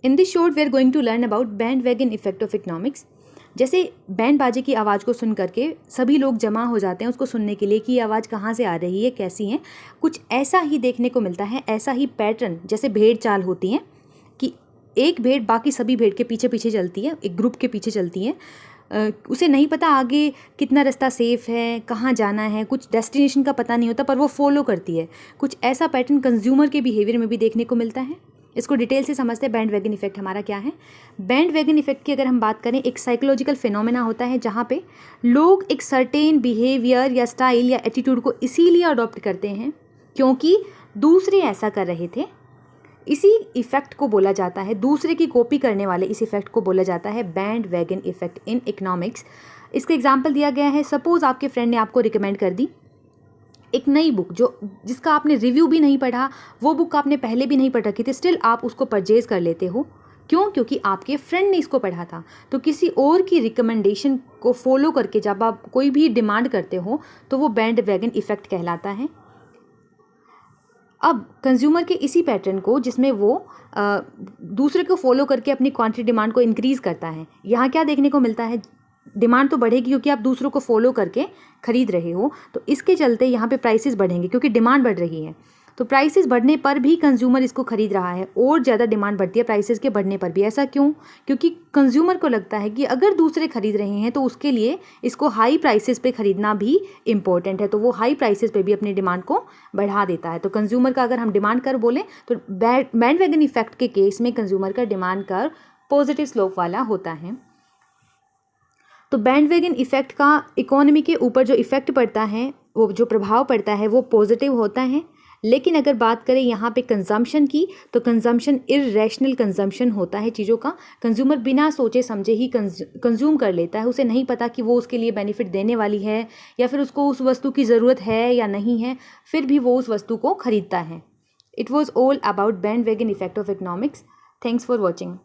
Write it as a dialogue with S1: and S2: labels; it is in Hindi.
S1: In this short we are going to learn about band wagon effect of economics. जैसे बैंड बाजे की आवाज़ को सुन करके सभी लोग जमा हो जाते हैं उसको सुनने के लिए कि ये आवाज़ कहाँ से आ रही है, कैसी है। कुछ ऐसा ही देखने को मिलता है, ऐसा ही पैटर्न जैसे भेड़ चाल होती हैं कि एक भेड़ बाकी सभी भेड़ के पीछे पीछे चलती है, एक ग्रुप के पीछे चलती है। उसे नहीं पता आगे कितना रास्ता सेफ़ है, कहाँ जाना है, कुछ डेस्टिनेशन का पता नहीं होता, पर वो फॉलो करती है। कुछ ऐसा पैटर्न कंज्यूमर के बिहेवियर में भी देखने को मिलता है। इसको डिटेल से समझते हैं बैंड वैगन इफेक्ट हमारा क्या है। बैंड वैगन इफेक्ट की अगर हम बात करें, एक साइकोलॉजिकल फिनोमेना होता है जहाँ पे लोग एक सर्टेन बिहेवियर या स्टाइल या एटीट्यूड को इसीलिए अडॉप्ट करते हैं क्योंकि दूसरे ऐसा कर रहे थे। इसी इफेक्ट को बोला जाता है, दूसरे की कॉपी करने वाले इस इफेक्ट को बोला जाता है band wagon effect in economics. इसका एग्जाम्पल दिया गया है, सपोज आपके फ्रेंड ने आपको रिकमेंड कर दी एक नई बुक जिसका आपने रिव्यू भी नहीं पढ़ा, वो बुक आपने पहले भी नहीं पढ़ रखी थी, स्टिल आप उसको परचेज़ कर लेते हो। क्यों? क्योंकि आपके फ्रेंड ने इसको पढ़ा था। तो किसी और की रिकमेंडेशन को फॉलो करके जब आप कोई भी डिमांड करते हो तो वो बैंड वैगन इफेक्ट कहलाता है। अब कंज्यूमर के इसी पैटर्न को जिसमें वो दूसरे को फॉलो करके अपनी क्वांटिटी डिमांड को इंक्रीज़ करता है, यहाँ क्या देखने को मिलता है, डिमांड तो बढ़ेगी क्योंकि आप दूसरों को फॉलो करके खरीद रहे हो, तो इसके चलते यहाँ पे प्राइसेस बढ़ेंगे क्योंकि डिमांड बढ़ रही है। तो प्राइसेस बढ़ने पर भी कंज्यूमर इसको खरीद रहा है और ज़्यादा डिमांड बढ़ती है प्राइसेस के बढ़ने पर भी। ऐसा क्यों? क्योंकि कंज्यूमर को लगता है कि अगर दूसरे खरीद रहे हैं तो उसके लिए इसको हाई प्राइसेस पे ख़रीदना भी इम्पोर्टेंट है, तो वो हाई प्राइसेस पे भी अपनी डिमांड को बढ़ा देता है। तो कंज्यूमर का अगर हम डिमांड कर्व बोलें तो बैंड वैगन इफेक्ट के केस में कंज्यूमर का डिमांड कर्व पॉजिटिव स्लोप वाला होता है। तो बैंड वैगन इफेक्ट का इकोनॉमी के ऊपर जो इफेक्ट पड़ता है, वो जो प्रभाव पड़ता है वो पॉजिटिव होता है। लेकिन अगर बात करें यहाँ पे कंजम्पशन की, तो कंजम्पशन इर्रेशनल कंजम्पशन होता है चीज़ों का। कंज्यूमर बिना सोचे समझे ही कंज्यूम कर लेता है, उसे नहीं पता कि वो उसके लिए बेनिफिट देने वाली है या फिर उसको उस वस्तु की ज़रूरत है या नहीं है, फिर भी वो उस वस्तु को खरीदता है। It was all about band wagon effect of economics. Thanks for watching.